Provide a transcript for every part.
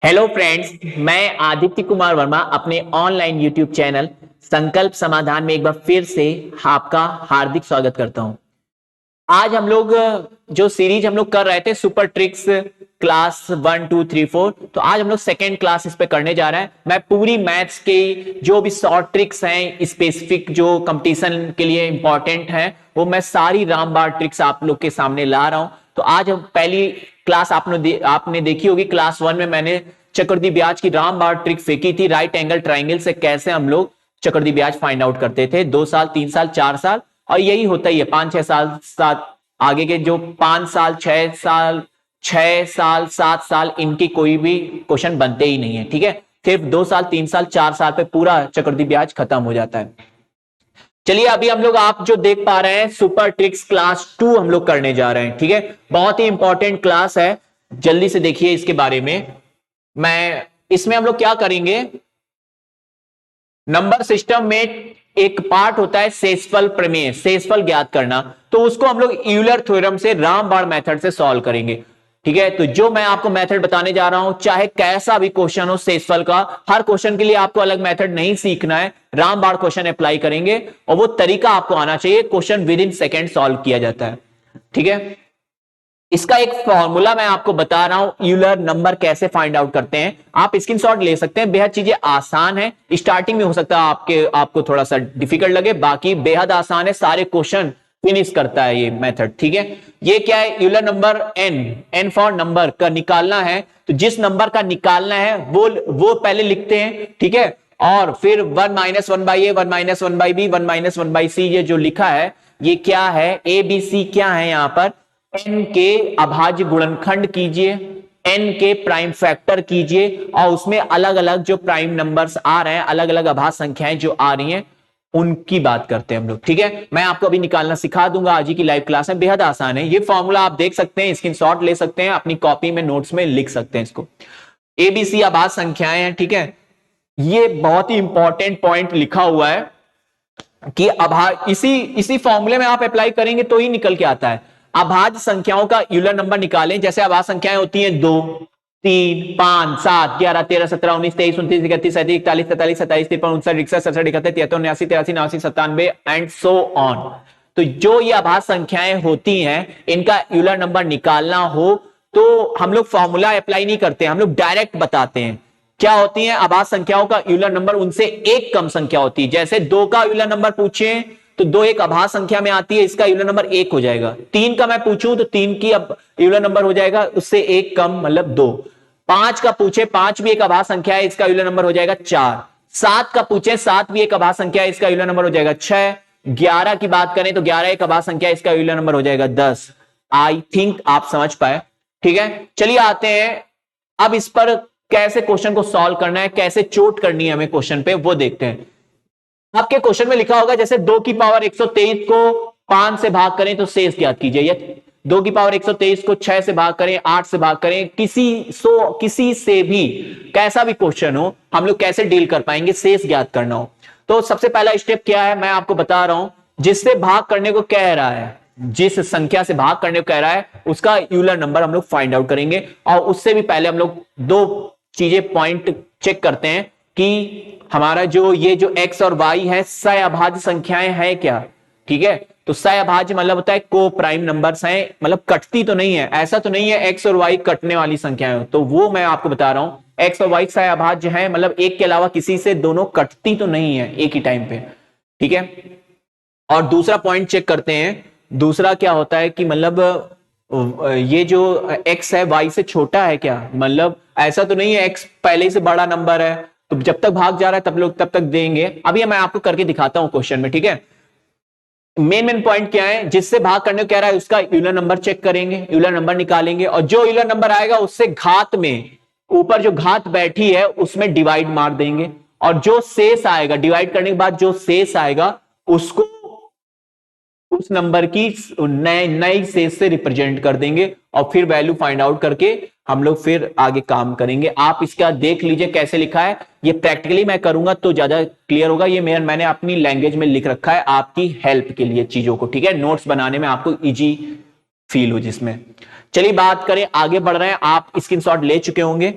Hello friends, मैं आदित्य कुमार वर्मा अपने online YouTube channel संकल्प समाधान में एक बार फिर से आपका हार्दिक स्वागत करता हूं। आज हम लोग जो सीरीज हम लोग कर रहे थे सुपर ट्रिक्स क्लास 1 2 3 4, तो आज हम लोग सेकेंड क्लास इस पे करने जा रहे हैं। मैं पूरी मैथ्स के जो भी शॉर्ट ट्रिक्स हैं स्पेसिफिक जो कंपटीशन के लिए इंपॉर्टेंट है वो मैं सारी रामबाण ट्रिक्स आप लोग के सामने ला रहा हूं। तो आज हम पहली क्लास आपने देखी होगी। क्लास 1 में मैंने चक्रवृद्धि ब्याज की रामबाण ट्रिक फेंकी थी, राइट एंगल ट्राइंगल से कैसे हम लोग चक्रवृद्धि ब्याज फाइंड आउट करते थे 2 साल 3 साल 4 साल, और यही होता ही है 5 6 साल सात आगे के जो 5 साल 6 साल 6 साल 7 साल इनकी कोई भी क्वेश्चन बनते ही नहीं है। ठीक है, सिर्फ 2 साल 3 साल 4 साल पे पूरा चक्रवृद्धि ब्याज खत्म हो जाता है। चलिए अभी हम लोग आप जो देख पा रहे हैं सुपर ट्रिक्स क्लास 2 हम लोग करने जा रहे हैं। ठीक है, बहुत ही इंपॉर्टेंट क्लास है, जल्दी से देखिए इसके बारे में। मैं इसमें हम लोग क्या करेंगे, नंबर सिस्टम में एक पार्ट होता है शेषफल प्रमेय, शेषफल ज्ञात करना, तो उसको हम लोग यूलर थ्योरम से रामबाण मेथड से सॉल्व करेंगे। ठीक है, तो जो मैं आपको मेथड बताने जा रहा हूं, चाहे कैसा भी क्वेश्चन हो शेषफल का, हर क्वेश्चन के लिए आपको अलग मेथड नहीं सीखना है, रामबाण क्वेश्चन अप्लाई करेंगे और वो तरीका आपको आना चाहिए। Question with in second solve किया जाता है। ठीक है, इसका एक फॉर्मूला मैं आपको बता रहा हूं, यूलर नंबर कैसे फाइंड आउट करते हैं। आप स्क्रीनशॉट ले सकते हैं, बेहद चीजें आसान है। स्टार्टिंग में हो सकता है आपको थोड़ा सा डिफिकल्ट लगे, बाकी बेहद आसान है, सारे क्वेश्चन फिनिश करता है ये मेथड। ठीक है, ये क्या है, Euler number n for number का निकालना है, तो जिस नंबर का निकालना है वो पहले लिखते हैं। ठीक है, और फिर 1 - 1/a 1 - 1/b 1 - 1/c ये जो लिखा है ये क्या है, ए बी सी क्या है, यहां पर n के अभाज्य गुणनखंड कीजिए, n के प्राइम फैक्टर कीजिए, और उसमें अलग अलग जो प्राइम नंबर्स आ रहे हैं, अलग अलग अभाज्य संख्याएं जो आ रही हैं उनकी बात करते हैं हम लोग। ठीक है, मैं आपको अभी निकालना सिखा दूंगा आज ही की लाइव क्लास में, बेहद आसान है। ये फॉर्मूला आप देख सकते हैं, स्क्रीनशॉट ले सकते हैं, अपनी कॉपी में नोट्स में लिख सकते हैं इसको। एबीसी अभाज्य संख्याएं हैं। ठीक है, ये बहुत ही इंपॉर्टेंट पॉइंट लिखा हुआ है कि इसी फॉर्मूले में आप अप्लाई करेंगे तो ही निकल के आता है। अभाज्य संख्याओं का यूलर नंबर निकालें, जैसे अभाज्य संख्याएं होती हैं 2 3 5 7 11 13 17 19 23 29 31 37 41 43 47 53 59 61 67 71 73 79 83 89 97 एंड सो ऑन। तो जो ये अभाज्य संख्याएं होती हैं इनका यूलर नंबर निकालना हो तो हम लोग फॉर्मूला अप्लाई नहीं करते, हम लोग डायरेक्ट बताते हैं। क्या होती है अभाज्य संख्याओं का यूलर नंबर, उनसे एक कम संख्या होती है। जैसे 2 का यूलर नंबर पूछे तो 2 एक अभाज्य संख्या में आती है, इसका यूलर नंबर 1 हो जाएगा। 3 का मैं पूछूं तो 3 की अब यूलर नंबर हो जाएगा उससे एक कम, मतलब 2। 5 का पूछे, 5 भी एक अभाज्य संख्या है, इसका यूलर नंबर हो जाएगा 4। 7 का पूछे, 7 भी एक अभाज्य संख्या है, इसका यूलर नंबर हो जाएगा 6। 11 की बात करें तो 11 एक अभाज्य संख्या है, इसका यूलर नंबर हो जाएगा 10। आई थिंक आप समझ पाए। ठीक है, चलिए आते हैं अब इस पर कैसे क्वेश्चन को सॉल्व करना है, कैसे चोट करनी है हमें क्वेश्चन पे, वो देखते हैं। आपके क्वेश्चन में लिखा होगा जैसे 2 की पावर 123 को 5 से भाग करें तो शेष ज्ञात कीजिए, या 2 की पावर 123 को 6 से भाग करें, 8 से भाग करें, किसी से भी कैसा भी क्वेश्चन हो हम लोग कैसे डील कर पाएंगे, शेष ज्ञात करना हो। तो सबसे पहला स्टेप क्या है, मैं आपको बता रहा हूं। जिससे भाग करने को कह रहा है, जिस संख्या से भाग करने को कह रहा है उसका यूलर नंबर हम लोग फाइंड आउट करेंगे, और उससे भी पहले हम लोग दो चीजें पॉइंट चेक करते हैं कि हमारा ये जो x और y है सहअभाज्य संख्याएं हैं क्या। ठीक है, तो सहअभाज्य मतलब होता है को प्राइम नंबर्स हैं, मतलब कटती तो नहीं है, ऐसा तो नहीं है x और y कटने वाली संख्याएं हो, तो वो मैं आपको बता रहा हूं। x और y सहअभाज्य है, मतलब एक के अलावा किसी से दोनों कटती तो नहीं है एक ही टाइम पे। ठीक है, और दूसरा पॉइंट चेक करते हैं, दूसरा क्या होता है कि मतलब ये जो x है y से छोटा है क्या, मतलब ऐसा तो नहीं है x पहले से बड़ा नंबर है तो जब तक भाग जा रहा है तब तक देंगे। अभी मैं आपको करके दिखाता हूं क्वेश्चन में। ठीक है, मेन पॉइंट क्या है, जिससे भाग करने को कह रहा है उसका यूलर नंबर चेक करेंगे, यूलर नंबर निकालेंगे, और जो यूलर नंबर आएगा उससे घात में ऊपर जो घात बैठी है उसमें डिवाइड मार देंगे, और जो शेष आएगा डिवाइड करने के बाद जो शेष आएगा उसको उस नंबर की नई शेष से रिप्रेजेंट कर देंगे, और फिर वैल्यू फाइंड आउट करके हम लोग फिर आगे काम करेंगे। आप इसका देख लीजिए कैसे लिखा है, ये प्रैक्टिकली मैं करूंगा तो ज्यादा क्लियर होगा। ये मैंने अपनी लैंग्वेज में लिख रखा है आपकी हेल्प के लिए चीजों को। ठीक है, नोट्स बनाने में आपको इजी फील हो जिसमें। चलिए बात करें, आगे बढ़ रहे हैं, आप स्क्रीनशॉट ले चुके होंगे।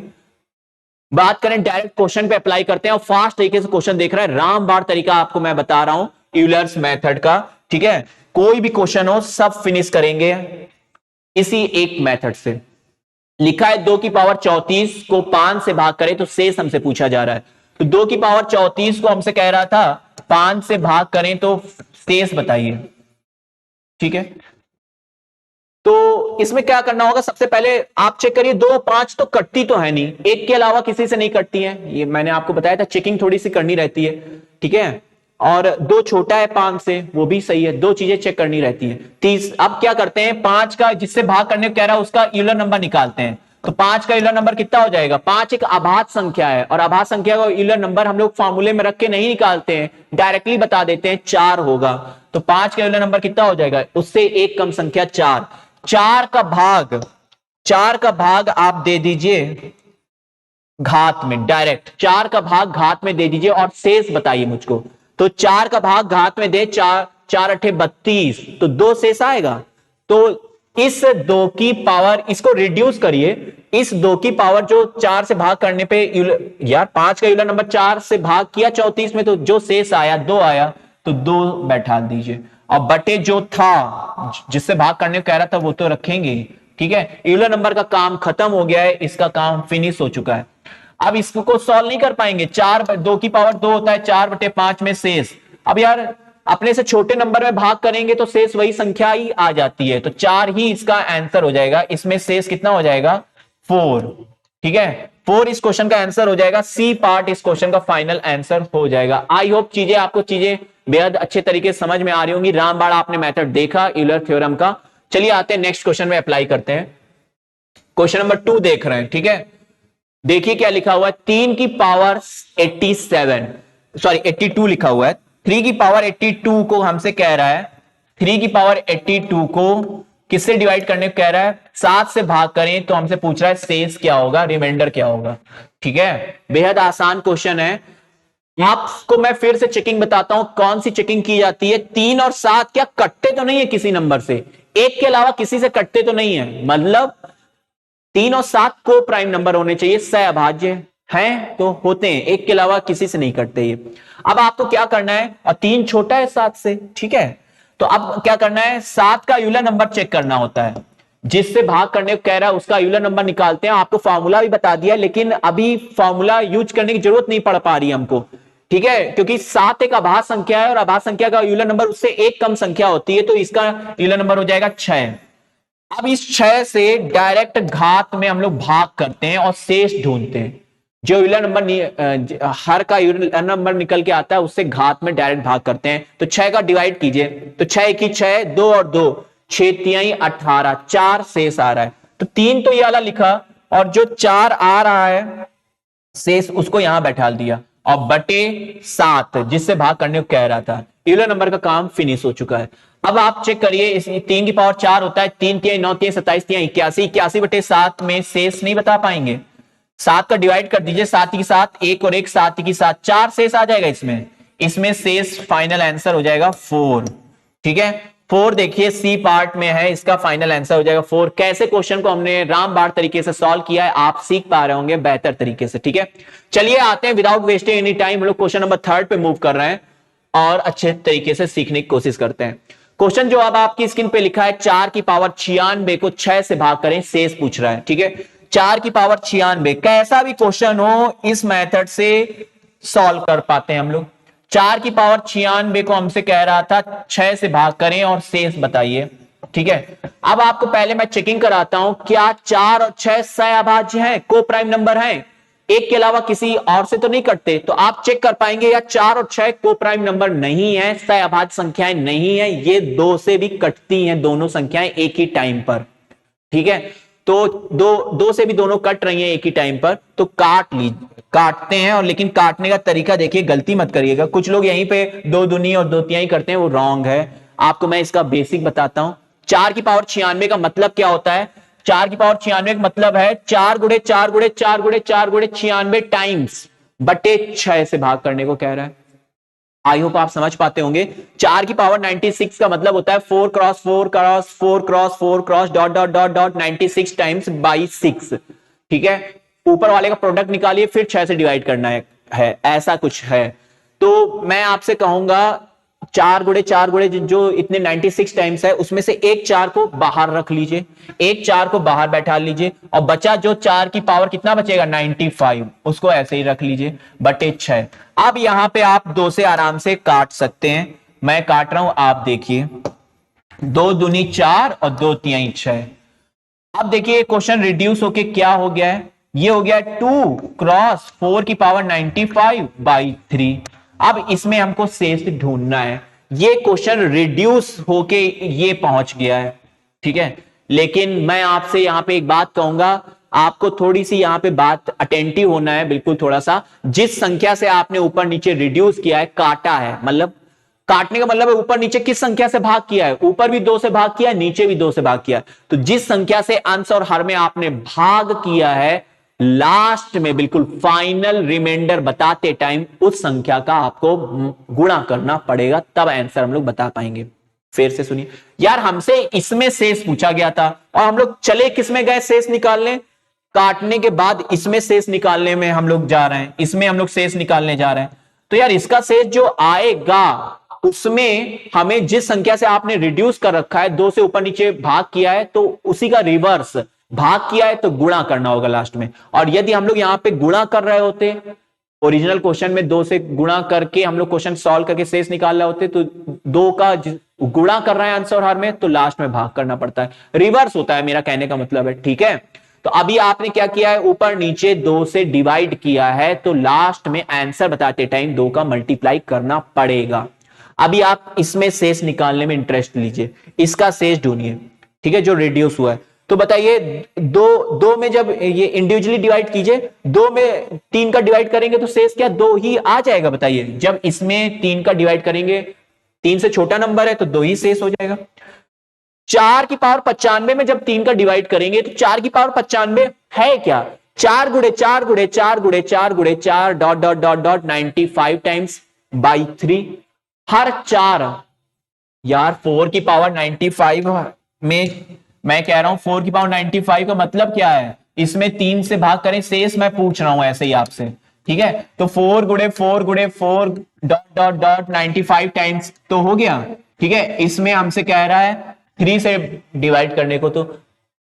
बात करें डायरेक्ट क्वेश्चन पे अप्लाई करते हैं और फास्ट तरीके से क्वेश्चन देख रहा है, रामबाण तरीका आपको मैं बता रहा हूं यूलर्स मेथड का। ठीक है, कोई भी क्वेश्चन हो सब फिनिश करेंगे इसी एक मेथड से। लिखा है 2 की पावर 34 को 5 से भाग करें तो शेष हमसे पूछा जा रहा है। तो 2 की पावर 34 को हमसे कह रहा था 5 से भाग करें तो शेष बताइए। ठीक है, तो इसमें क्या करना होगा, सबसे पहले आप चेक करिए 2 और 5 तो कटती तो है नहीं, एक के अलावा किसी से नहीं कटती है, ये मैंने आपको बताया था, चेकिंग थोड़ी सी करनी रहती है। ठीक है, और 2 छोटा है 5 से, वो भी सही है, 2 चीजें चेक करनी रहती है। अब क्या करते हैं, 5 का जिससे भाग करने को कह रहा है उसका यूलर नंबर निकालते हैं। तो 5 का यूलर नंबर कितना हो जाएगा, 5 एक आभाज्य संख्या है और आभाज्य संख्या का यूलर नंबर हम लोग फॉर्मूले में रख के नहीं निकालते हैं, डायरेक्टली बता देते हैं, 4 होगा। तो 5 का यूलर नंबर कितना हो जाएगा, उससे एक कम संख्या 4। 4 का भाग आप दे दीजिए घात में, डायरेक्ट 4 का भाग घात में दे दीजिए और शेष बताइए मुझको। तो 4 का भाग घात में दे, 4 अठे 32, तो 2 शेष आएगा। तो इस 2 की पावर, इसको रिड्यूस करिए, इस 2 की पावर जो 4 से भाग करने पे यार 5 का यूलर नंबर 4 से भाग किया 34 में, तो जो शेष आया 2 आया, तो 2 बैठा दीजिए और बटे जो था जिससे भाग करने को कह रहा था वो तो रखेंगे। ठीक है, यूलर नंबर का काम खत्म हो गया है, इसका काम फिनिश हो चुका है। अब इसको सॉल्व नहीं कर पाएंगे, 2 की पावर 2 होता है 4/5 में शेष। अब यार अपने से छोटे नंबर में भाग करेंगे तो शेष वही संख्या ही आ जाती है, तो 4 ही इसका आंसर हो जाएगा। इसमें शेष कितना हो जाएगा, 4। ठीक है, 4 इस क्वेश्चन का आंसर हो जाएगा, सी पार्ट इस क्वेश्चन का फाइनल आंसर हो जाएगा। आई होप आपको चीजें बेहद अच्छे तरीके से समझ में आ रही होंगी। रामबाण आपने मेथड देखा यूलर थ्योरम का। चलिए आते हैं नेक्स्ट क्वेश्चन में अप्लाई करते हैं। क्वेश्चन नंबर 2 देख रहे हैं। ठीक है, देखिए क्या लिखा हुआ है, 3 की पावर 82 लिखा हुआ है। 3 की पावर 82 को हमसे कह रहा है, 3 की पावर 82 को किससे डिवाइड करने को कह रहा है, 7 से भाग करें तो हमसे पूछ रहा है शेष क्या होगा, रिमाइंडर क्या होगा। ठीक है, बेहद आसान क्वेश्चन है। आपको मैं फिर से चेकिंग बताता हूं, कौन सी चेकिंग की जाती है। 3 और 7 क्या कटते तो नहीं है किसी नंबर से, एक के अलावा किसी से कटते तो नहीं है, मतलब 3 और 7 को प्राइम नंबर होने चाहिए, सहअभाज्य हैं तो होते हैं, एक के अलावा किसी से नहीं कटते ये। अब आपको क्या करना है, और 3 छोटा है 7 से। ठीक है, तो अब क्या करना है, 7 का यूलर नंबर चेक करना होता है, जिससे भाग करने को कह रहा है उसका यूलर नंबर निकालते हैं। आपको फॉर्मूला भी बता दिया, लेकिन अभी फॉर्मूला यूज करने की जरूरत नहीं पड़ पा रही है हमको। ठीक है, क्योंकि 7 एक आभाज्य संख्या है और आभाज्य संख्या का यूलर नंबर उससे एक कम संख्या होती है, तो इसका यूलर नंबर हो जाएगा 6। अब इस 6 से डायरेक्ट घात में हम लोग भाग करते हैं और शेष ढूंढते हैं। जो यूलर नंबर हर का यूलर नंबर निकल के आता है उससे घात में डायरेक्ट भाग करते हैं। तो 6 का डिवाइड कीजिए, तो 6 एक ही 6, 2 और 2 6 तिहाई 18, 4 शेष आ रहा है। तो 3 तो ये वाला लिखा और जो 4 आ रहा है शेष उसको यहां बैठा दिया और बटे 7 जिससे भाग करने को कह रहा था। यूलर नंबर का काम फिनिश हो चुका है। अब आप चेक करिए, इस 3 की पावर 4 होता है, 3 तिहाई 9 तिहाई 27 तिहाई 81, 81/7 में शेष नहीं बता पाएंगे। 7 का डिवाइड कर दीजिए, 7 की 7, 1 और 1 7 की 7, 4 शेष आ जाएगा इसमें शेष फाइनल आंसर हो जाएगा 4। ठीक है, 4 देखिए सी पार्ट में है, इसका फाइनल आंसर हो जाएगा 4। कैसे क्वेश्चन को हमने रामबाण तरीके से सॉल्व किया है आप सीख पा रहे होंगे बेहतर तरीके से। ठीक है, चलिए आते हैं विदाउट वेस्टिंग एनी टाइम, हम लोग क्वेश्चन नंबर 3 पे मूव कर रहे हैं और अच्छे तरीके से सीखने की कोशिश करते हैं। क्वेश्चन जो अब आपकी स्क्रीन पे लिखा है, 4 की पावर 96 को 6 से भाग करें शेष पूछ रहा है। ठीक है, 4 की पावर 96, कैसा भी क्वेश्चन हो इस मेथड से सॉल्व कर पाते हैं हम लोग। 4 की पावर 96 को हमसे कह रहा था 6 से भाग करें और शेष बताइए। ठीक है, अब आपको पहले मैं चेकिंग कराता हूं, क्या 4 और 6 सहअभाज्य हैं, को प्राइम नंबर हैं, एक के अलावा किसी और से तो नहीं कटते। तो आप चेक कर पाएंगे या 4 और 6 को प्राइम नंबर नहीं है, सहअभाज्य संख्याएं नहीं है, ये 2 से भी कटती हैं दोनों संख्याएं एक ही टाइम पर। ठीक है, तो दो से भी दोनों कट रही हैं एक ही टाइम पर, तो काटते हैं। और लेकिन काटने का तरीका देखिए, गलती मत करिएगा, कुछ लोग यहीं पे 2 दूनी और 2 तिहाई करते हैं, वो रॉन्ग है। आपको मैं इसका बेसिक बताता हूं। 4 की पावर 96 का मतलब क्या होता है, 4 की पावर 96 का मतलब है 4 गुणे 4 गुणे 4 गुणे 4 गुणे 96 टाइम्स बटे 6 से भाग करने को कह रहा है। आई होप आप समझ पाते होंगे। 4 की पावर 96 का मतलब होता है 4 cross 4 cross 4 cross 4 cross dot dot dot dot 96 times by 6। ठीक है, ऊपर वाले का प्रोडक्ट निकालिए, फिर 6 से डिवाइड करना है, ऐसा कुछ है। तो मैं आपसे कहूंगा 4 गुणे जो इतने 96 टाइम्स है, उसमें से एक 4 को बाहर रख लीजिए, एक 4 को बाहर बैठा लीजिए, और बचा जो 4 की पावर कितना बचेगा 95, उसको ऐसे ही रख लीजिए बटे 6। अब यहां पे आप 2 से आराम से काट सकते हैं, मैं काट रहा हूं, आप देखिए 2 दूनी 4 और 2 तिहाई 6। अब देखिए क्वेश्चन रिड्यूस होके क्या हो गया है, ये हो गया 2 क्रॉस 4 की पावर 95/3। अब इसमें हमको शेष ढूंढना है, ये क्वेश्चन रिड्यूस होके ये पहुंच गया है, ठीक है। लेकिन मैं आपसे यहां पे एक बात कहूंगा, आपको थोड़ी सी यहां पे बात अटेंटिव होना है, बिल्कुल थोड़ा सा। जिस संख्या से आपने ऊपर नीचे रिड्यूस किया है, काटा है, मतलब काटने का मतलब है ऊपर नीचे किस संख्या से भाग किया है, ऊपर भी 2 से भाग किया है, नीचे भी 2 से भाग किया है। तो जिस संख्या से अंश और हर में आपने भाग किया है, लास्ट में बिल्कुल फाइनल रिमाइंडर बताते टाइम उस संख्या का आपको गुणा करना पड़ेगा, तब आंसर हम लोग बता पाएंगे। फिर से सुनिए यार, हमसे इसमें शेष पूछा गया था और हम लोग चले किसमें गए शेष निकालने, काटने के बाद इसमें शेष निकालने में हम लोग जा रहे हैं, इसमें हम लोग शेष निकालने जा रहे हैं। तो यार इसका शेष जो आएगा उसमें हमें जिस संख्या से आपने रिड्यूस कर रखा है, 2 से ऊपर नीचे भाग किया है, तो उसी का रिवर्स भाग किया है, तो गुणा करना होगा लास्ट में। और यदि हम लोग यहां पे गुणा कर रहे होते, ओरिजिनल क्वेश्चन में 2 से गुणा करके हम लोग क्वेश्चन सॉल्व करके शेष निकाल रहे होते, तो 2 का गुणा कर रहे हैं आंसर और हर में, तो लास्ट में भाग करना पड़ता है, रिवर्स होता है, मेरा कहने का मतलब है, ठीक है। तो अभी आपने क्या किया है, ऊपर नीचे 2 से डिवाइड किया है, तो लास्ट में आंसर बताते टाइम 2 का मल्टीप्लाई करना पड़ेगा। अभी आप इसमें शेष निकालने में इंटरेस्ट लीजिए, इसका शेष ढूंढिए, ठीक है, जो रिड्यूस हुआ है। तो बताइए दो में जब ये इंडिविजुअली डिवाइड कीजिए, 2 में 3 का डिवाइड करेंगे तो शेष क्या 2 ही आ जाएगा, बताइए। जब इसमें 3 का डिवाइड करेंगे, 3 से छोटा नंबर है तो 2 ही शेष हो जाएगा। 4 की पावर 95 में जब 3 का डिवाइड करेंगे, तो 4 की पावर 95 है क्या, 4 गुणे 4 गुणे 4 गुणे 4 गुणे 4 dot dot dot dot 95 times by 3, हर 4। यार 4 की पावर 95 में, मैं कह रहा हूं 4 की पावर 95 का मतलब क्या है, इसमें 3 से भाग करें, शेष मैं पूछ रहा हूं ऐसे ही आपसे, ठीक है। तो 4 गुणे 4 गुणे 4 डॉट डॉट डॉट 95 टाइम्स तो हो गया, ठीक है। इसमें हमसे कह रहा है 3 से डिवाइड करने को, तो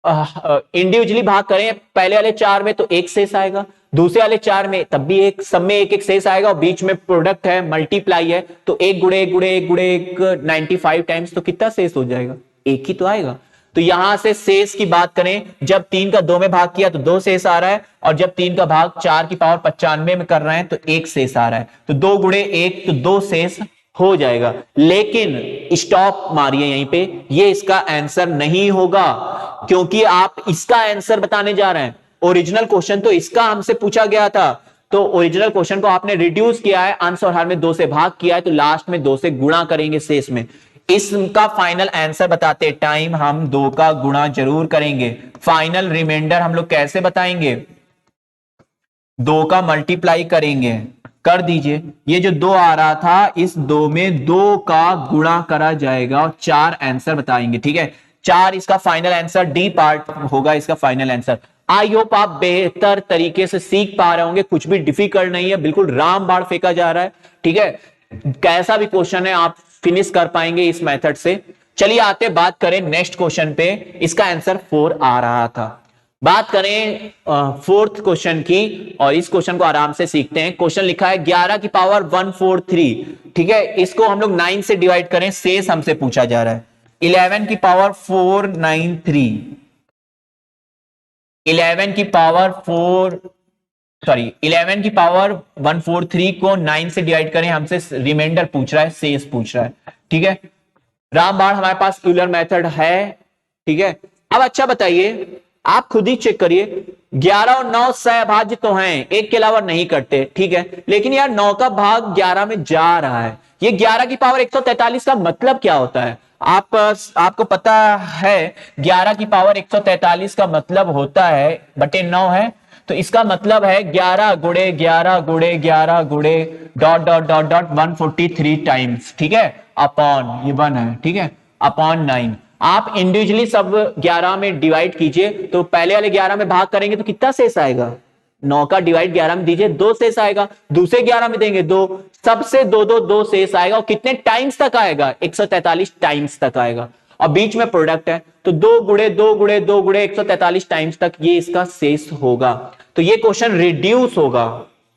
इंडिविजुअली भाग करें पहले वाले 4 में तो एक शेष आएगा, दूसरे वाले 4 में तब भी एक, सब में एक एक शेष आएगा, और बीच में प्रोडक्ट है, मल्टीप्लाई है, तो 1 गुणे 1 गुणे 1 गुणे 1 95 टाइम्स, तो कितना शेष हो जाएगा, एक ही तो आएगा। तो यहां से शेष की बात करें, जब 3 का 2 में भाग किया तो 2 शेष आ रहा है, और जब 3 का भाग 4 की पावर 95 में कर रहे हैं तो 1 शेष आ रहा है, तो 2 गुणे 1 तो 2 शेष हो जाएगा। लेकिन स्टॉप मारिए यहीं पे, ये इसका आंसर नहीं होगा, क्योंकि आप इसका आंसर बताने जा रहे हैं। ओरिजिनल क्वेश्चन तो इसका हमसे पूछा गया था, तो ओरिजिनल क्वेश्चन को आपने रिड्यूस किया है, अंश और हर में 2 से भाग किया है, तो लास्ट में 2 से गुणा करेंगे शेष में। इसका फाइनल आंसर बताते टाइम हम 2 का गुणा जरूर करेंगे। फाइनल रिमाइंडर हम लोग कैसे बताएंगे, 2 का मल्टीप्लाई करेंगे, कर दीजिए। ये जो 2 आ रहा था, इस 2 में 2 का गुणा करा जाएगा और 4 आंसर बताएंगे, ठीक है। 4 इसका फाइनल आंसर, डी पार्ट होगा इसका फाइनल आंसर। आई होप आप बेहतर तरीके से सीख पा रहे होंगे, कुछ भी डिफिकल्ट नहीं है, बिल्कुल रामबाण फेंका जा रहा है, ठीक है। कैसा भी क्वेश्चन है आप फिनिश कर पाएंगे इस मेथड से। चलिए आते बात करें नेक्स्ट क्वेश्चन पे, इसका आंसर 4 आ रहा था। बात करें फोर्थ क्वेश्चन की, और इस क्वेश्चन को आराम से सीखते हैं। क्वेश्चन लिखा है 11 की पावर 143, ठीक है। इसको हम लोग 9 से डिवाइड करें, शेष हमसे पूछा जा रहा है। 11 की पावर 493, 11 की पावर 11 की पावर 143 को 9 से डिवाइड करें, हमसे रिमाइंडर पूछ रहा है, शेष पूछ रहा है, ठीक है। रामबाण हमारे पास यूलर मेथड है, ठीक है। अब अच्छा बताइए, आप खुद ही चेक करिए, 11 और 9 सहभाज्य तो हैं, एक के अलावा नहीं करते, ठीक है। लेकिन यार 9 का भाग 11 में जा रहा है, ये 11 की पावर 143 का मतलब क्या होता है, आपको पता है 11 की पावर 143 का मतलब होता है बटे 9 है, तो इसका मतलब है 11 गुणे 11 गुणे 11 गुणे dot dot dot dot 143 times, ठीक है, अपॉन ये 1 है, ठीक है, अपॉन 9। आप इंडिविजुअली सब 11 में डिवाइड कीजिए, तो पहले वाले 11 में भाग करेंगे तो कितना शेष आएगा, 9 का डिवाइड 11 में दीजिए, 2 शेष आएगा, दूसरे 11 में देंगे 2, सबसे 2 2 2 शेष आएगा। और कितने टाइम्स तक आएगा? 143 टाइम्स तक आएगा। और बीच में प्रोडक्ट है तो 2 गुणे 2 गुणे 2 गुणे 143 टाइम्स तक ये इसका शेष होगा। तो ये क्वेश्चन रिड्यूस होगा।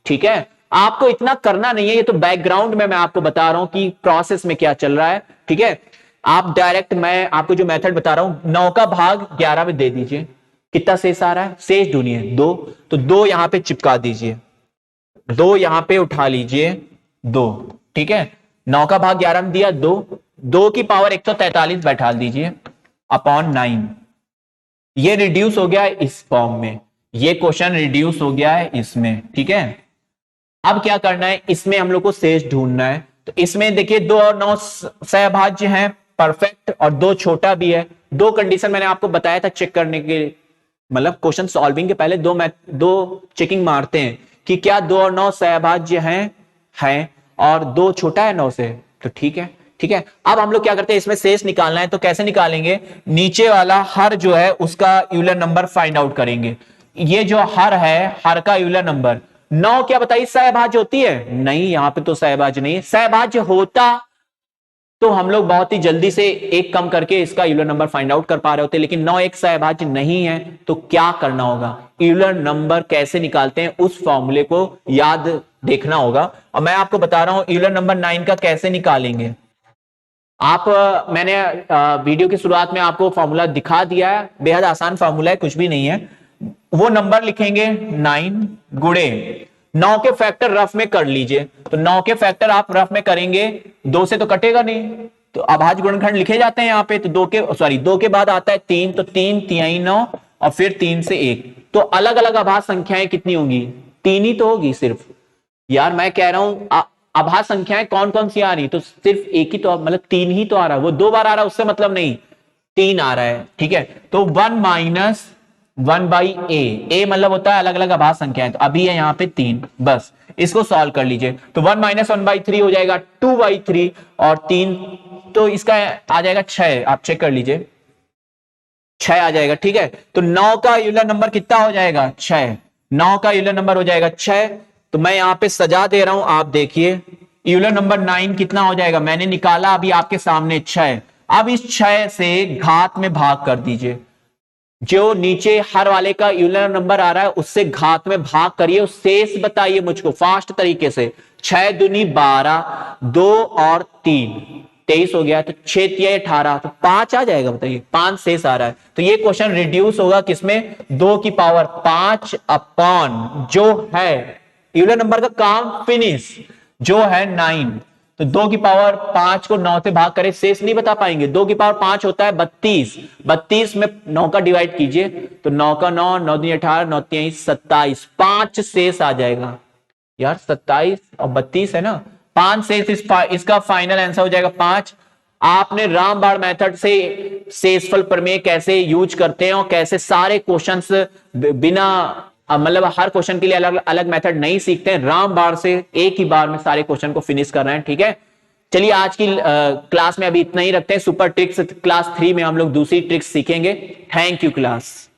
ठीक है, आपको इतना करना नहीं है, ये तो बैकग्राउंड में मैं आपको बता रहा हूं कि प्रोसेस में क्या चल रहा है। ठीक है, आप डायरेक्ट मैं आपको जो मेथड बता रहा हूं 9 का भाग 11 में दे दीजिए, कितना शेष आ रहा है? शेष ढूंढिए 2, तो 2 यहां पे चिपका दीजिए, 2 यहां पे उठा लीजिए 2। ठीक है, 9 का भाग 11 में दिया 2, 2 की पावर 143 बैठा दीजिए अपॉन 9। ये रिड्यूस हो गया है इस फॉर्म में, ये क्वेश्चन रिड्यूस हो गया है इसमें। ठीक है, अब क्या करना है, इसमें हम लोग को शेष ढूंढना है। तो इसमें देखिए 2 और 9 सहभाज्य हैं परफेक्ट, और 2 छोटा भी है। 2 कंडीशन मैंने आपको बताया था चेक करने के, मतलब क्वेश्चन सॉल्विंग के पहले 2 चेकिंग मारते हैं कि क्या 2 और 9 सहभाज्य हैं और 2 छोटा है 9 से, तो ठीक है। ठीक है, अब हम लोग क्या करते हैं, इसमें शेष निकालना है तो कैसे निकालेंगे? नीचे वाला हर जो है उसका यूलर नंबर फाइंड आउट करेंगे। ये जो हर है, हर का यूलर नंबर 9 क्या बताइए सहभाज्य होती है? नहीं, यहां पे तो सहभाज्य नहीं है। सहभाज्य होता तो हम लोग बहुत ही जल्दी से एक कम करके इसका यूलर नंबर फाइंड आउट कर पा रहे होते, लेकिन 9 एक सहभाज्य नहीं है। तो क्या करना होगा? यूलर नंबर कैसे निकालते हैं उस फॉर्मूले को याद देखना होगा। और मैं आपको बता रहा हूं यूलर नंबर 9 का कैसे निकालेंगे। आप मैंने वीडियो की शुरुआत में आपको फॉर्मूला दिखा दिया है, बेहद आसान फॉर्मूला है, कुछ भी नहीं है। वो नंबर लिखेंगे 9 गुणे 9 के फैक्टर रफ में कर लीजिए। तो 9 के फैक्टर आप रफ में करेंगे, 2 से तो कटेगा नहीं, तो अभाज्य गुणनखंड लिखे जाते हैं यहां पे। तो 2 के बाद आता है 3, तो 3 तिहाई 9 और फिर 3 से 1। तो अलग अलग अभाज्य संख्याएं कितनी होंगी? 3 ही तो होगी सिर्फ। यार मैं कह रहा हूं अभाज्य संख्याएं कौन कौन सी आ रही? तो सिर्फ एक ही तो, मतलब 3 ही तो आ रहा है। वो 2 बार आ रहा है उससे मतलब नहीं, 3 आ रहा है। ठीक है, तो 1 माइनस 1 बाई ए मतलब होता है अलग अलग अभाज्य संख्याएं। तो अभी है यहाँ पे 3, बस इसको सॉल्व कर लीजिए। तो 1 माइनस 1 बाई 3 हो जाएगा 2 बाई 3 और 3, तो इसका आ जाएगा 6। आप चेक कर लीजिए 6 आ जाएगा। ठीक है, तो 9 का यूलर नंबर कितना हो जाएगा? 6। 9 का यूलर नंबर हो जाएगा 6। तो मैं यहां पे सजा दे रहा हूं, आप देखिए यूलर नंबर 9 कितना हो जाएगा? मैंने निकाला अभी आपके सामने 6। अब इस 6 से घात में भाग कर दीजिए। जो नीचे हर वाले का यूलर नंबर आ रहा है उससे घात में भाग करिए, शेष बताइए मुझको फास्ट तरीके से। 6 दूनी 12, 2 और 3 23 हो गया, तो 6 तिया 18, तो 5 आ जाएगा। बताइए 5 शेष आ रहा है। तो ये क्वेश्चन रिड्यूस होगा किसमें? 2 की पावर 5 अपॉन जो है यूलर नंबर का काम फिनिश, जो है 9। तो 2 की पावर 5 को 9 से भाग करें, शेष नहीं बता पाएंगे। 2 की पावर 5 होता है 32, 32 में 9 का डिवाइड कीजिए, तो 9 का 9, 9 दूनी 18, 9 तिहाई 27, 5 शेष आ जाएगा। यार 27 और 32 है ना, 5 शेष इसका फाइनल आंसर हो जाएगा 5। आपने रामबाण मेथड से शेषफल प्रमेय कैसे यूज करते हैं और कैसे सारे क्वेश्चंस बिना मतलब हर क्वेश्चन के लिए अलग अलग मेथड नहीं सीखते हैं, रामबाण से एक ही बार में सारे क्वेश्चन को फिनिश कर रहे हैं। ठीक है, चलिए आज की क्लास में अभी इतना ही रखते हैं। सुपर ट्रिक्स क्लास 3 में हम लोग दूसरी ट्रिक्स सीखेंगे। Thank you class.